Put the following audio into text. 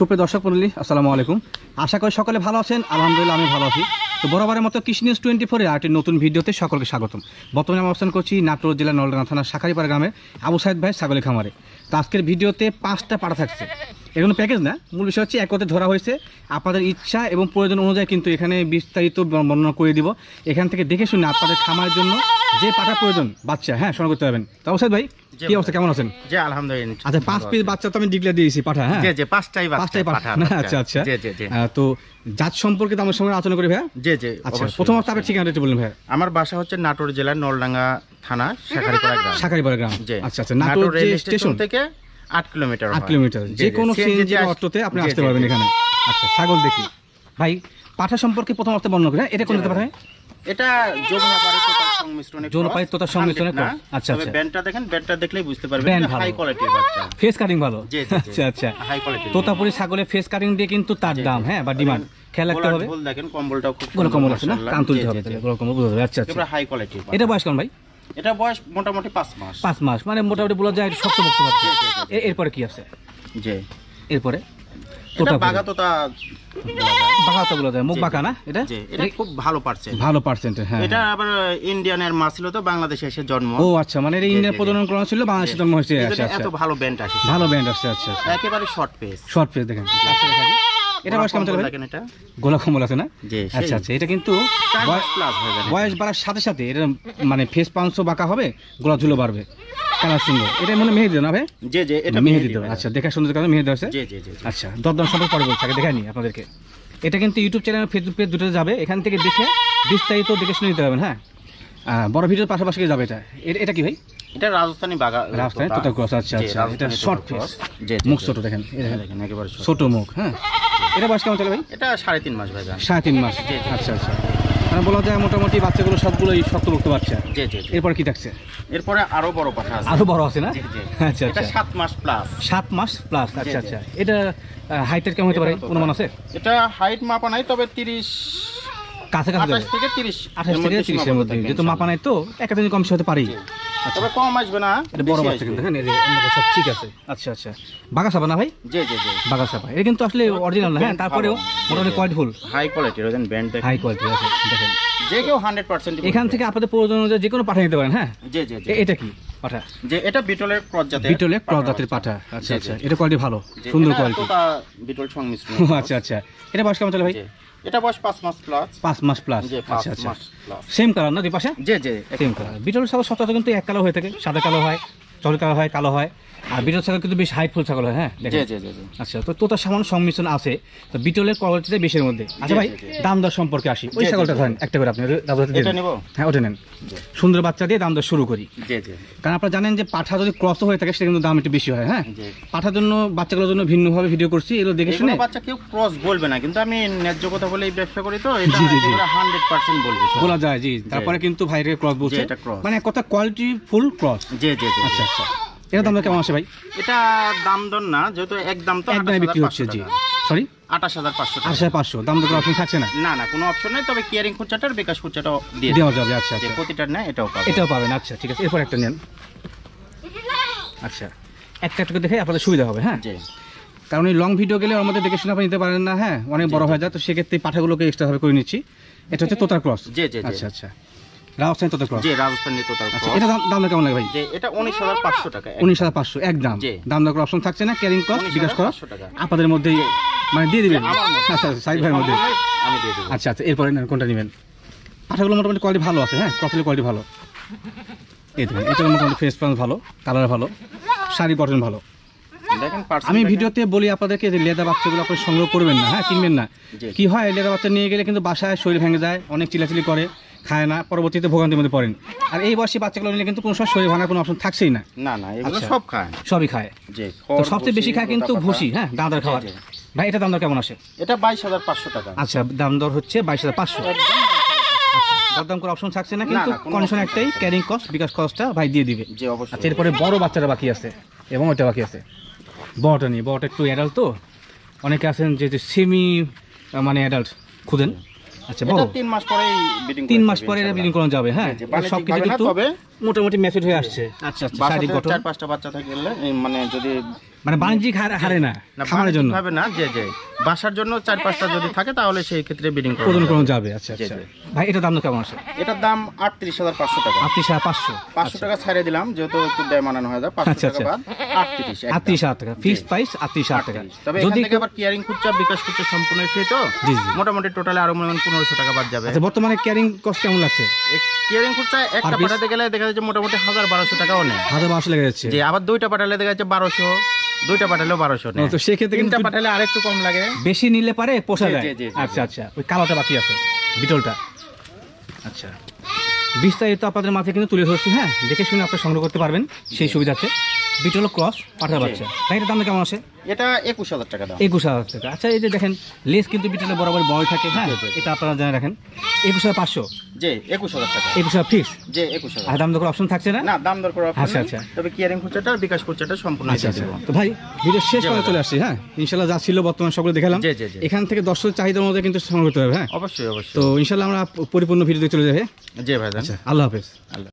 সুপ্রিয় দর্শক মণ্ডলী আসসালামু আলাইকুম। আশা করি সকলে ভালো আছেন। আলহামদুলিল্লাহ আমি ভালো আছি। তো বরাবরের মতো কৃষি নিউজ 24 একটি নতুন ভিডিওতে সকলকে স্বাগতম। বর্তমানে আমি অবস্থান করছি নাটোর জেলার নলডাঙ্গা থানার শাখারিপাড়া গ্রামে আবু সাইদ ভাই ছাগলের খামারে। তো আজকের ভিডিওতে 5টা পাঠা থাকছে। এগুলো প্যাকেজ না, মূল বিষয় হচ্ছে একত্রে ধরা হয়েছে। আপনাদের ইচ্ছা এবং প্রয়োজন অনুযায়ী কিন্তু এখানে বিস্তারিত বর্ণনা করে দিব। এখান থেকে দেখে শুনে আপনাদের খামারের জন্য যে পাঠা প্রয়োজন বাচ্চা সংগ্রহ করতে পারবেন। তো আবু সাইদ ভাই কি অবস্থা, কেমন আছেন? জি আলহামদুলিল্লাহ। আচ্ছা 5 পিস বাচ্চা তো আমি ডিক্লেয়ার দিয়েছি পাঠা। হ্যাঁ জি 5টাই পাঠা। আচ্ছা আচ্ছা। জি জি জি। তো জাত সম্পর্কে তো আমার সঙ্গে আলোচনা করি ভাই। জি জি। আচ্ছা প্রথমত আপনার ঠিকানাটা একটু বলুন ভাই। আমার বাসা হচ্ছে নাটোর জেলার নলডাঙ্গা থানা শাখারিপাড়া গ্রাম। আচ্ছা আচ্ছা। নাটোর রেল স্টেশন থেকে 8 কিলোমিটার। 8 কিলোমিটার। যে কোনো সিএনজি অটোতে আপনি আসতে পারবেন এখানে। আচ্ছা ছাগল দেখি ভাই, পাঠা সম্পর্কে প্রথম অর্থে বর্ণনা করি। এটা কোন দিতে পারে? এটা যৌনপাড়ি তোতার সংমিশ্রণে। যৌনপাড়ি তোতার সংমিশ্রণে। আচ্ছা আচ্ছা। ব্যান্ডটা দেখেন, ব্যান্ডটা দেখলেই বুঝতে পারবেন হাই কোয়ালিটির বাচ্চা। ফেস কাটিং ভালো। জি জি। আচ্ছা আচ্ছা। হাই কোয়ালিটি তোতাপুরি ছাগলের ফেস কাটিং দিয়ে কিন্তু তার দাম বা ডিমান্ড খেয়াল রাখতে হবে। বল দেখেন কম্বলটাও খুব গোল কম্বল আছে না, কান তুলতে হবে তাহলে গোল কম্বল বুঝতে হবে। আচ্ছা আচ্ছা। এটা হাই কোয়ালিটি। এটা বয়স কেমন ভাই? এটা বয়স মোটামুটি 5 মাস। 5 মাস মানে মোটামুটি বলা যায় শক্তপোক্ত বাচ্চা। এরপরে কি আছে? জি এরপরে এটা বাঘা তোতা বলা যায়, মুখ বাঁকা না? এটা এটা খুব ভালো পার্সেন্ট। ভালো পার্সেন্ট। হ্যাঁ এটা আবার ইন্ডিয়ানের মাছ ছিল, তো বাংলাদেশে এসে জন্ম। ও আচ্ছা, মানে এটা ইন্ডিয়ান প্রজনন করানো ছিল, বাংলাদেশে জন্ম হয়েছে। আচ্ছা আচ্ছা। এত ভালো ব্যান্ড আসে, ভালো ব্যান্ড আসছে। আচ্ছা আচ্ছা। একেবারে শর্ট পেস দেখেন। এটা বয়স কেমন চলে? দেখেন এটা গোলা কম্বল আছে না? জি। আচ্ছা আচ্ছা। এটা কিন্তু বয়স বাড়ার সাথে সাথে এটা মানে ফেস পাঁচশো বাঁকা হবে, গোলা ঝুলো বাড়বে, কালার সুন্দর। এটা মনে মেহেদি না ভাই? জি জি, এটা মেহেদি দেওয়া। আচ্ছা দেখা সুন্দর কারণে মেহেদি আছে। জি জি জি। আচ্ছা দরদাম সম্পর্কে পরে বলছি, আগে দেখাইনি আপনাদেরকে। এটা কিন্তু ইউটিউব চ্যানেল, ফেসবুক পেজ দুটো যাবে, এখান থেকে দেখে বিস্তারিত দেখে শুনে নিতে পারবেন। হ্যাঁ বড় ভিডিওর পাশাপাশি যাবে। এটা কি ভাই? এটা রাজস্থানী বাঘা, রাজস্থানী তোতা ক্রস। আচ্ছা আচ্ছা। এটা শর্ট ফেস, মুখ ছোট দেখেন, দেখেন একেবারে ছোট মুখ। হ্যাঁ এটা বয়স কেমন চলে ভাই? এটা 3.5 মাস ভাই। 3.5 মাস। আচ্ছা আচ্ছা। মানে বলা যায় মোটামুটি বাচ্চাগুলো সবগুলোই শক্তপোক্ত বাচ্চা। জি জি। এরপর কি থাকছে? এরপরে আরো বড় পাঠা আছে। আরো বড় আছে না? জি জি। আচ্ছা আচ্ছা। এটা 7 মাস প্লাস। 7 মাস প্লাস। আচ্ছা আচ্ছা। এটা হাইটের কেমন হতে পারে অনুমান আছে? এটা হাইট মাপা নাই, তবে 30 কাছাকাছি 28 থেকে 30 এর মধ্যে। যেহেতু মাপা নাই তো একটা দিন কম হতে পারি। তবে কম আসবে না। এটা বড় বাচ্চা কিন্তু। হ্যাঁ সব ঠিক আছে। আচ্ছা আচ্ছা। বাঘা সাবা না ভাই? জি জি জি। বাঘা সাবা এটা কিন্তু আসলে অরিজিনাল না। হ্যাঁ তারপরেও মোটামুটি কোয়ালিটি ফুল, হাই কোয়ালিটির ওজন ব্যান্ড দেখেন, হাই কোয়ালিটি আছে। দেখেন যে কেউ 100% এখান থেকে আপনাদের প্রয়োজন অনুযায়ী যে কোনো পাঠা নিতে পারেন। হ্যাঁ জি জি জি। এটা কি পাঠা? যে এটা বিটলের ক্রস জাতের। বিটলের ক্রস জাতের পাঠা। আচ্ছা আচ্ছা। এটা কোয়ালিটি ভালো, সুন্দর কোয়ালিটি। এটা বিটল সংমিশ্রণ। আচ্ছা আচ্ছা। এটা বয়স কেমন চলে ভাই? এটা বয়স 5 মাস প্লাস। 5 মাস প্লাস। আচ্ছা আচ্ছা। সেম কালার না দুই পাশে? জি জি সেম কালার। বিটল ছাগল সচরাচর কিন্তু এক কালার হয়ে থাকে, সাদা কালো হয়, চল কালো হয়, কালো হয়। আর বিটল ছাগল কিন্তু বেশ হাইটফুল ছাগল হয়। হ্যাঁ জি জি জি। আচ্ছা। তো তোতার সামান্য সংমিশ্রণ আছে, তো বিটলের কোয়ালিটিটা বেশির মধ্যে। আচ্ছা ভাই দাম দর সম্পর্কে আসি। ওই ছাগলটা ধরেন একটা করে আপনি এটা নেব। হ্যাঁ ওটা নেন। সুন্দর বাচ্চা দিয়ে দাম দর শুরু করি। জি জি। কারণ আপনারা জানেন যে পাঠা যদি ক্রস হয়ে থাকে সেটা কিন্তু দাম একটু বেশি হয়। হ্যাঁ পাঠার জন্য বাচ্চাগুলোর জন্য ভিন্নভাবে ভিডিও করছি, এগুলো দেখে শুনে। বাচ্চা কেউ ক্রস বলবে না, কিন্তু আমি ন্যায্য কথা বলে এই ব্যবসা করি, তো এটা 100% বলবে, বলা যায়। জি তারপরে কিন্তু ভাইরে ক্রস বলছে, মানে কথা কোয়ালিটি ফুল ক্রস। জি জি জি। আচ্ছা আচ্ছা। এটা দাম কেমন আছে ভাই? এটা দাম দর না, যেহেতু একদম তো একদমই বিক্রি হচ্ছে। জি সরি 28,500 টাকা। 28,500। দাম দর অপশন থাকছে না? না না, কোনো অপশন নাই, তবে কেয়ারিং খুচরাটার বিকাশ খুচরাটাও দিয়ে দেওয়া যাবে। আচ্ছা আচ্ছা। প্রতিটার না এটাও পাবেন। আচ্ছা ঠিক আছে। এরপর একটা নেন। আচ্ছা একটা একটা দেখে আপনাদের সুবিধা হবে। হ্যাঁ জি। কারণ এই লং ভিডিও গেলে ওর মধ্যে দেখে শুনে আপনি নিতে পারেন না। হ্যাঁ অনেক বড় হয়ে যায়, তো সেক্ষেত্রে পাঠাগুলোকে এক্সট্রা ভাবে করে নিচ্ছি। এটা হচ্ছে তোতার ক্রস। জি জি। আচ্ছা আচ্ছা। রাজস্থানী তোতার ক্রস। জি রাজস্থানী তোতার ক্রস। এটা দাম কেমন লাগে ভাই? জি এটা 19,500 টাকা। 19,500 একদম। দাম দর অপশন থাকছে না, ক্যারিং কস্ট বিকাশ করা আপনাদের মধ্যেই মানে দিয়ে দিবেন। আচ্ছা সাইড ভাইয়ের মধ্যে আমি দিয়ে দেব। আচ্ছা আচ্ছা। এরপরে কোনটা নেবেন? পাঠাগুলো মোটামুটি কোয়ালিটি ভালো আছে। হ্যাঁ ক্রসের কোয়ালিটি ভালো। এই দেখেন এটা মোটামুটি ফেস পাঞ্চ ভালো, কালার ভালো, শাড়ি গঠন ভালো। দেখেন আমি ভিডিওতে বলি আপনাদেরকে যে লেদা বাচ্চাগুলো আপনারা সংগ্রহ করবেন না। হ্যাঁ কিনবেন না। কি হয় লেদা বাচ্চা নিয়ে গেলে কিন্তু বাসায় শরীর ভেঙে যায়, অনেক চিলাচিলি করে, খায় না, পরবর্তীতে ভোগান্তির মধ্যে পড়েন। আর এই বয়সী বাচ্চাগুলো নিলে কিন্তু কোনো সময় শরীর ভাঙার কোনো অপশন থাকছেই না। না না, এগুলো সব খায়, সবই খায়। তো সবচেয়ে বেশি খায় কিন্তু ভুসি। হ্যাঁ দাঁদার খাবার। ভাই এটা দাম দর কেমন আসে? এটা 22,500 টাকা। আচ্ছা দাম দর হচ্ছে 22,500। দরদাম করে অপশন থাকছে না, কিন্তু কন্ডিশন একটাই, ক্যারিং কস্ট বিকাশ কস্টটা ভাই দিয়ে দিবে। জি অবশ্যই। আচ্ছা এরপরে বড় বাচ্চাটা বাকি আছে এবং ওটা বাকি আছে। বড়টা নিয়ে, বড়টা একটু অ্যাডাল্ট, তো অনেকে আছেন যে সেমি মানে অ্যাডাল্ট খুঁজেন। আচ্ছা বড় 3 মাস পরেই ব্রিডিং 3 মাস পরে ব্রিডিং করানো যাবে। হ্যাঁ সবকিছু কিন্তু মোটামুটি ম্যাচুর হয়ে আসছে। আচ্ছা আচ্ছা, শারীরিক বাসাতে গঠন 4-5টা বাচ্চা থাকলে মানে যদি মানে বাণিজ্যিক হারে না, খামারের জন্য হবে না, যে বাসার জন্য 4-5টা যদি থাকে তাহলে সেই ক্ষেত্রে ব্রিডিং প্রদান করা যাবে। আচ্ছা জি, আচ্ছা জি। ভাই, এটার দাম কেমন আছে? এটার দাম 38,500 টাকা। 38,500 500 টাকা ছাড়িয়ে দিলাম, যেহেতু একটু বেমানান হয়ে যায়। 500 আচ্ছা, টাকা আচ্ছা। বাদ 38,000 টাকা ফিক্সড প্রাইস, 38,000 টাকা। তবে এখান থেকে আবার কেয়ারিং খুচরা বিকাশ খুচরা সম্পূর্ণ ফ্রি তো, জি জি। মোটামুটি টোটালে আরো মনে হয় 1500 টাকা বাদ যাবে। আচ্ছা, বর্তমানে ক্যারিং কস্ট কেমন লাগছে? কেয়ারিং খুচরা একটা piece? পাঠাতে গেলে দেখা যাচ্ছে মোটামুটি 1000-1200 টাকাও নেয়। 1,500 লেগে যাচ্ছে। যে আবার দুইটা পাঠালে দেখা যাচ্ছে 1200, দুইটা পাঠালেও 1200 নেয়। তো সেক্ষেত্রে তিনটা কিন্তু পাঠালে আরেকটু কম লাগে। বেশি নিলে পারে পোষা জি, যায়। জি, জি, জি, আচ্ছা আচ্ছা, ওই কালোটা বাকি আছে, বিটলটা। আচ্ছা, বিস্তারিত আপনাদের মাথায় কিন্তু তুলে ধরছি, হ্যাঁ, দেখে শুনে আপনারা সংগ্রহ করতে পারবেন সেই সুবিধাতে। বিটল ক্রস পাঠার বাচ্চা, ভাই এটার দাম কেমন আছে? এটা 21,000 টাকা দাম। 21,000 টাকা। আচ্ছা, এই যে দেখেন লেস কিন্তু বিটলে বরাবর বড় থাকে, হ্যাঁ, জি, জি, জি। এটা আপনারা জানেন রাখেন। 21,500, যে 21,000 টাকা। 21,000 ফিক্স। যে 21,000। আর দাম দর অপশন থাকছে না? না, দাম দর করার অপশন আচ্ছা, নেই। আচ্ছা। তবে কেয়ারিং খুচরাটা আর বিকাশ খুচরাটা সম্পূর্ণ আচ্ছা দিয়ে আচ্ছা। দেব। তো ভাই, ভিডিও শেষ জি, করে ভাই। চলে আসছি, হ্যাঁ, ইনশাল্লাহ যা ছিল বর্তমানে সকলে দেখালাম। জি, জি, জি। এখান থেকে দর্শক চাহিদার মধ্যে কিন্তু সংগ্রহ করতে হবে, হ্যাঁ। অবশ্যই অবশ্যই। তো ইনশাল্লাহ আমরা পরিপূর্ণ ভিডিও দিয়ে চলে যাবে। জি ভাই, আচ্ছা, আল্লাহ হাফেজ। আল্লাহ।